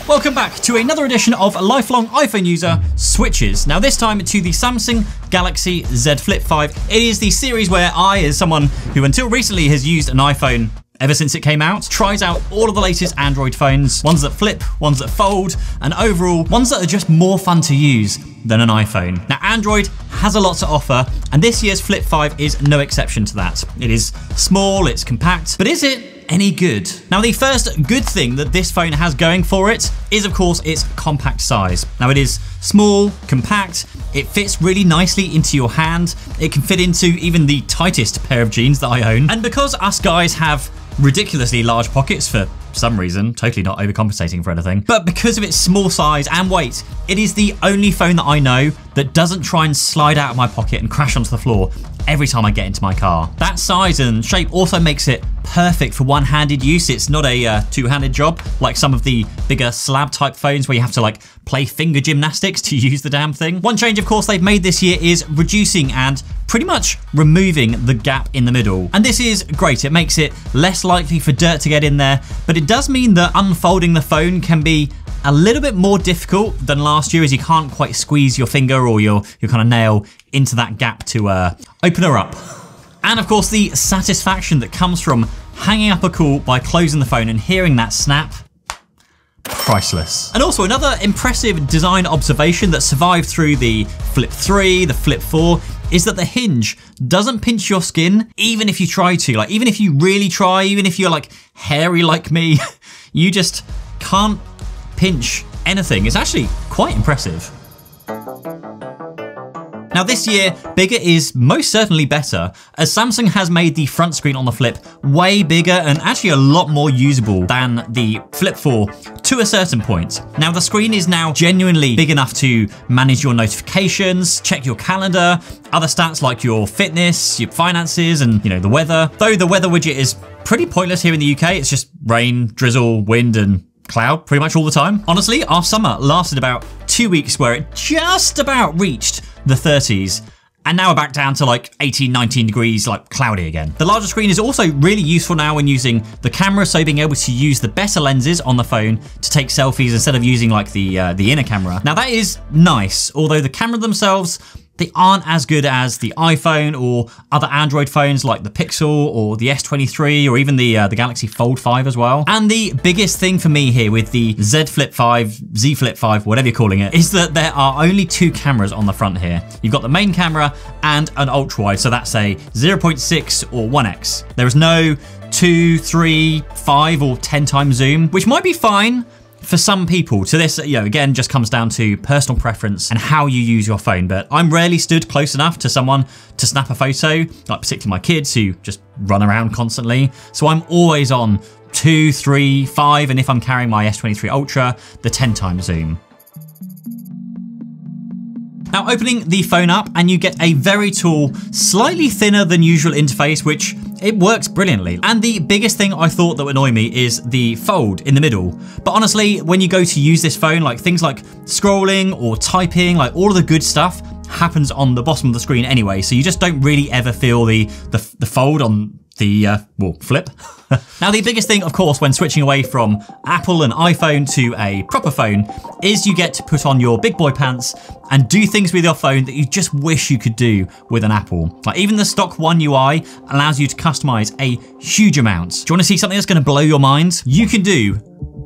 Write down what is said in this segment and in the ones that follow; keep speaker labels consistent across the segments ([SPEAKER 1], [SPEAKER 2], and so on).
[SPEAKER 1] Welcome back to another edition of Lifelong iPhone User Switches. Now this time to the Samsung Galaxy Z Flip5. It is the series where I, as someone who until recently has used an iPhone ever since it came out, tries out all of the latest Android phones, ones that flip, ones that fold, and overall, ones that are just more fun to use than an iPhone. Now Android has a lot to offer, and this year's Flip 5 is no exception to that. It is small, it's compact, but is it any good? Now the first good thing that this phone has going for it is of course its compact size. Now it is small, compact, it fits really nicely into your hand, it can fit into even the tightest pair of jeans that I own, and because us guys have ridiculously large pockets for some reason, totally not overcompensating for anything, but because of its small size and weight, it is the only phone that I know that doesn't try and slide out of my pocket and crash onto the floor every time I get into my car. That size and shape also makes it perfect for one-handed use. It's not a two-handed job like some of the bigger slab type phones where you have to like play finger gymnastics to use the damn thing. One change of course they've made this year is reducing and pretty much removing the gap in the middle. And this is great. It makes it less likely for dirt to get in there, but it does mean that unfolding the phone can be a little bit more difficult than last year, as you can't quite squeeze your finger or your kind of nail into that gap to open her up. And of course the satisfaction that comes from hanging up a call by closing the phone and hearing that snap, priceless. And also another impressive design observation that survived through the Flip 3, the Flip 4, is that the hinge doesn't pinch your skin even if you try to. Like even if you really try, even if you're like hairy like me, you just can't pinch anything. It's actually quite impressive. Now this year, bigger is most certainly better, as Samsung has made the front screen on the Flip way bigger and actually a lot more usable than the Flip 4 to a certain point. Now the screen is now genuinely big enough to manage your notifications, check your calendar, other stats like your fitness, your finances, and the weather. Though the weather widget is pretty pointless here in the UK, it's just rain, drizzle, wind, and cloud pretty much all the time. Honestly, our summer lasted about 2 weeks where it just about reached the 30s, and now we're back down to like 18, 19 degrees, like cloudy again. The larger screen is also really useful now when using the camera, so being able to use the better lenses on the phone to take selfies instead of using like the inner camera. Now that is nice, although the camera themselves, they aren't as good as the iPhone or other Android phones like the Pixel or the S23 or even the Galaxy Fold 5 as well. And the biggest thing for me here with the Z Flip5, Z Flip5, whatever you're calling it, is that there are only two cameras on the front here. You've got the main camera and an ultra wide, so that's a 0.6 or 1x. There is no 2, 3, 5 or 10 times zoom, which might be fine for some people. So this, again, just comes down to personal preference and how you use your phone. But I'm rarely stood close enough to someone to snap a photo, like particularly my kids who just run around constantly. So I'm always on 2, 3, 5, and if I'm carrying my S23 Ultra, the 10 times zoom. Now opening the phone up and you get a very tall, slightly thinner than usual interface, which it works brilliantly. And the biggest thing I thought that would annoy me is the fold in the middle. But honestly, when you go to use this phone, like things like scrolling or typing, like all of the good stuff happens on the bottom of the screen anyway. So you just don't really ever feel the fold on the Flip. Now the biggest thing, of course, when switching away from Apple and iPhone to a proper phone is you get to put on your big boy pants and do things with your phone that you just wish you could do with an Apple. Like even the stock One UI allows you to customize a huge amount. Do you want to see something that's going to blow your mind? You can do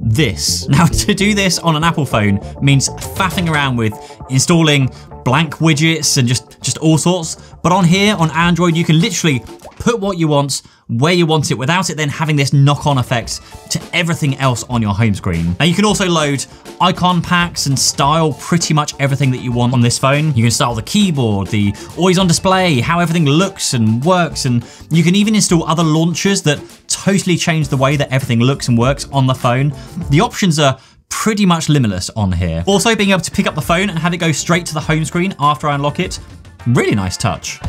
[SPEAKER 1] this. Now to do this on an Apple phone means faffing around with installing blank widgets and just all sorts. But on here, on Android, you can literally put what you want where you want it without it then having this knock-on effect to everything else on your home screen. Now you can also load icon packs and style pretty much everything that you want on this phone. You can style the keyboard, the always on display, how everything looks and works, and you can even install other launchers that totally change the way that everything looks and works on the phone. The options are pretty much limitless on here. Also being able to pick up the phone and have it go straight to the home screen after I unlock it, really nice touch.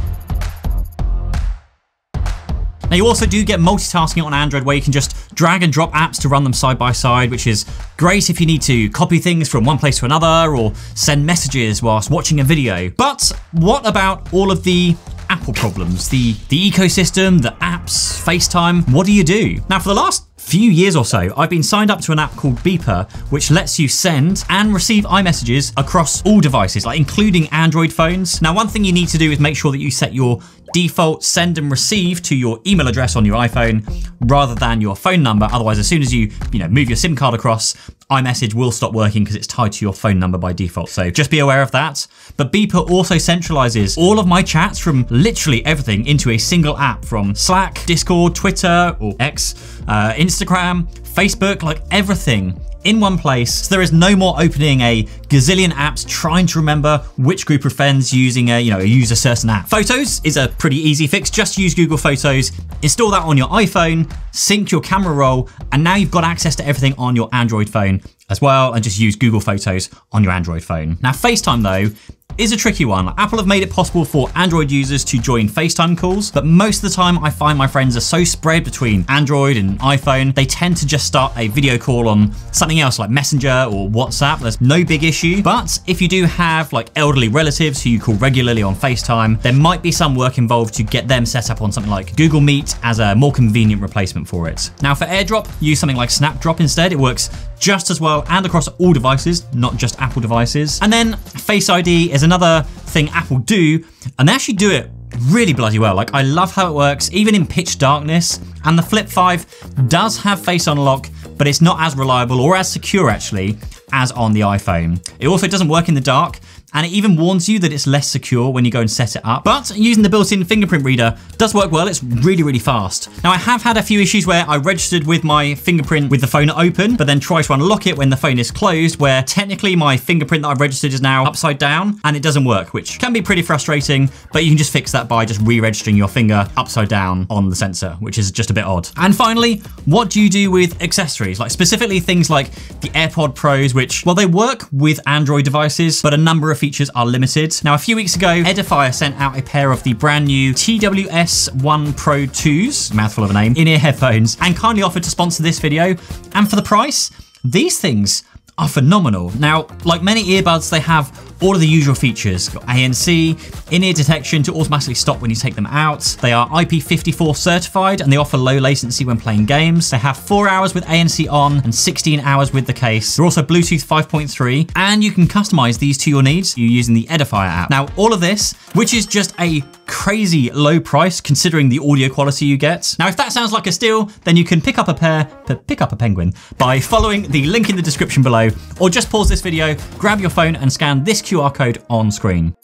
[SPEAKER 1] Now you also do get multitasking on Android where you can just drag and drop apps to run them side by side, which is great if you need to copy things from one place to another or send messages whilst watching a video. But what about all of the Apple problems? The ecosystem, the apps, FaceTime, what do you do? Now for the last few years or so, I've been signed up to an app called Beeper, which lets you send and receive iMessages across all devices, like including Android phones. Now, one thing you need to do is make sure that you set your default send and receive to your email address on your iPhone rather than your phone number. Otherwise, as soon as you move your SIM card across, iMessage will stop working because it's tied to your phone number by default. So just be aware of that. But Beeper also centralizes all of my chats from literally everything into a single app, from Slack, Discord, Twitter, or X, Instagram, Facebook, like everything in one place. So there is no more opening a gazillion apps trying to remember which group of friends using a use a certain app. Photos is a pretty easy fix. Just use Google Photos, install that on your iPhone, sync your camera roll, and now you've got access to everything on your Android phone as well, and just use Google Photos on your Android phone. Now, FaceTime though is a tricky one. Apple have made it possible for Android users to join FaceTime calls, but most of the time I find my friends are so spread between Android and iPhone, they tend to just start a video call on something else like Messenger or WhatsApp. There's no big issue. But if you do have like elderly relatives who you call regularly on FaceTime, there might be some work involved to get them set up on something like Google Meet as a more convenient replacement for it. Now, for AirDrop, use something like Snapdrop instead. It works just as well and across all devices, not just Apple devices. And then Face ID is another thing Apple do, and they actually do it really bloody well. Like, I love how it works, even in pitch darkness. And the Flip 5 does have Face Unlock, but it's not as reliable or as secure actually as on the iPhone. It also doesn't work in the dark, and it even warns you that it's less secure when you go and set it up. But using the built-in fingerprint reader does work well. It's really, really fast. Now, I have had a few issues where I registered with my fingerprint with the phone open, but then try to unlock it when the phone is closed, where technically my fingerprint that I've registered is now upside down and it doesn't work, which can be pretty frustrating, but you can just fix that by just re-registering your finger upside down on the sensor, which is just a bit odd. And finally, what do you do with accessories? Like specifically things like the AirPod Pros, which, well, they work with Android devices, but a number of features are limited. Now, a few weeks ago, Edifier sent out a pair of the brand new TWS1 Pro 2s, mouthful of a name, in-ear headphones, and kindly offered to sponsor this video. And for the price, these things are phenomenal. Now, like many earbuds, they have all of the usual features. Got ANC, in-ear detection to automatically stop when you take them out. They are IP54 certified, and they offer low latency when playing games. They have 4 hours with ANC on and 16 hours with the case. They're also Bluetooth 5.3, and you can customize these to your needs using the Edifier app. Now, all of this, which is just a crazy low price considering the audio quality you get. Now, if that sounds like a steal, then you can pick up a penguin by following the link in the description below, or just pause this video, grab your phone and scan this QR code on screen.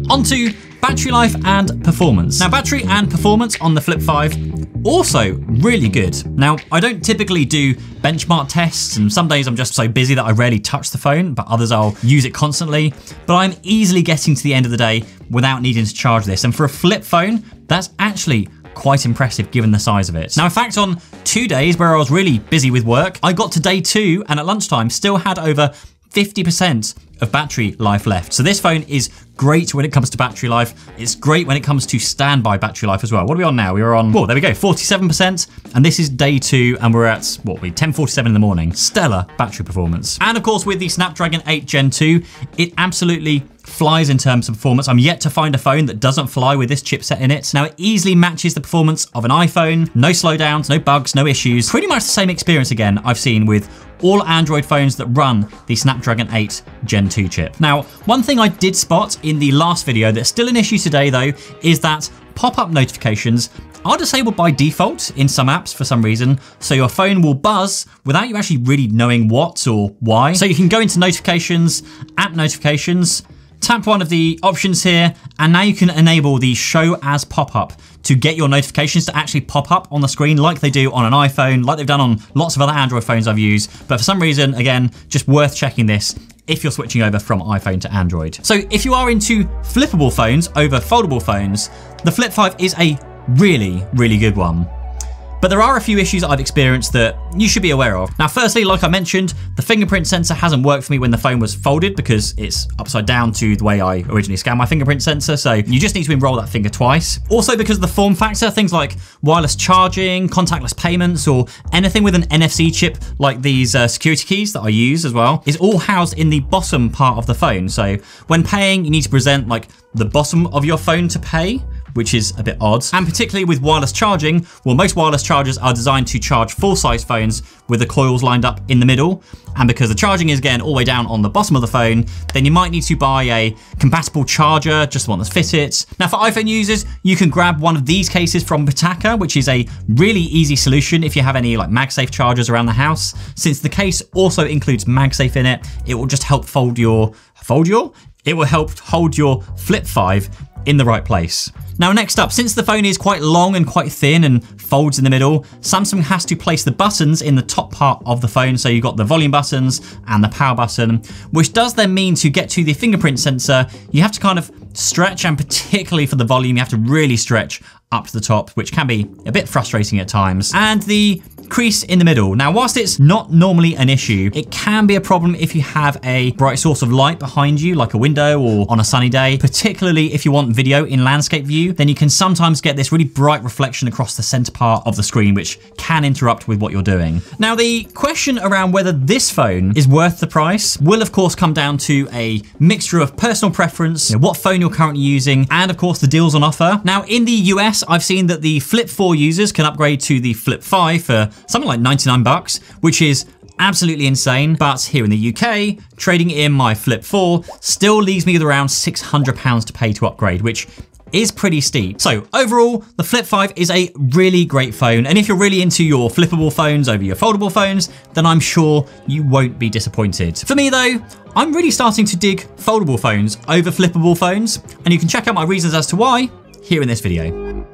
[SPEAKER 1] Onto battery life and performance. Now, battery and performance on the Flip 5, also really good. Now, I don't typically do benchmark tests, and some days I'm just so busy that I rarely touch the phone, but others I'll use it constantly. But I'm easily getting to the end of the day without needing to charge this. And for a flip phone, that's actually quite impressive given the size of it. Now, in fact, on 2 days where I was really busy with work, I got to day 2 and at lunchtime still had over 50% of battery life left. So this phone is great when it comes to battery life. It's great when it comes to standby battery life as well. What are we on now? We're on, oh, there we go, 47%. And this is day 2 and we're at, what, 10:47 in the morning. Stellar battery performance. And of course, with the Snapdragon 8 Gen 2, it absolutely flies in terms of performance. I'm yet to find a phone that doesn't fly with this chipset in it. Now, it easily matches the performance of an iPhone. No slowdowns, no bugs, no issues. Pretty much the same experience again I've seen with all Android phones that run the Snapdragon 8 Gen 2 chip. Now, one thing I did spot in the last video that's still an issue today though, is that pop-up notifications are disabled by default in some apps for some reason. So your phone will buzz without you actually really knowing what or why. So you can go into notifications, app notifications, tap one of the options here, and now you can enable the show as pop-up to get your notifications to actually pop up on the screen like they do on an iPhone, like they've done on lots of other Android phones I've used. But for some reason, again, just worth checking this if you're switching over from iPhone to Android. So if you are into flippable phones over foldable phones, the Flip 5 is a really, really good one. But there are a few issues I've experienced that you should be aware of. Now, firstly, like I mentioned, the fingerprint sensor hasn't worked for me when the phone was folded because it's upside down to the way I originally scanned my fingerprint sensor. So you just need to enroll that finger twice. Also, because of the form factor, things like wireless charging, contactless payments, or anything with an NFC chip like these security keys that I use as well, is all housed in the bottom part of the phone. So when paying, you need to present like the bottom of your phone to pay, which is a bit odd. And particularly with wireless charging, well, most wireless chargers are designed to charge full-size phones with the coils lined up in the middle. And because the charging is again all the way down on the bottom of the phone, then you might need to buy a compatible charger, just the one that's fitted. Now for iPhone users, you can grab one of these cases from Pitaka, which is a really easy solution if you have any like MagSafe chargers around the house. Since the case also includes MagSafe in it, it will just help it will help hold your Flip 5 in the right place. Now next up, since the phone is quite long and quite thin and folds in the middle, Samsung has to place the buttons in the top part of the phone. So you've got the volume buttons and the power button, which does then mean to get to the fingerprint sensor, you have to kind of stretch, and particularly for the volume, you have to really stretch up to the top, which can be a bit frustrating at times. And the crease in the middle. Now, whilst it's not normally an issue, it can be a problem if you have a bright source of light behind you, like a window or on a sunny day, particularly if you want video in landscape view, then you can sometimes get this really bright reflection across the center part of the screen, which can interrupt with what you're doing. Now, the question around whether this phone is worth the price will of course come down to a mixture of personal preference, what phone you're currently using, and of course the deals on offer. Now, in the US, I've seen that the Flip 4 users can upgrade to the Flip 5 for something like 99 bucks, which is absolutely insane. But here in the UK, trading in my Flip 4 still leaves me with around £600 to pay to upgrade, which is pretty steep. So overall, the Flip 5 is a really great phone. And if you're really into your flippable phones over your foldable phones, then I'm sure you won't be disappointed. For me though, I'm really starting to dig foldable phones over flippable phones. And you can check out my reasons as to why here in this video.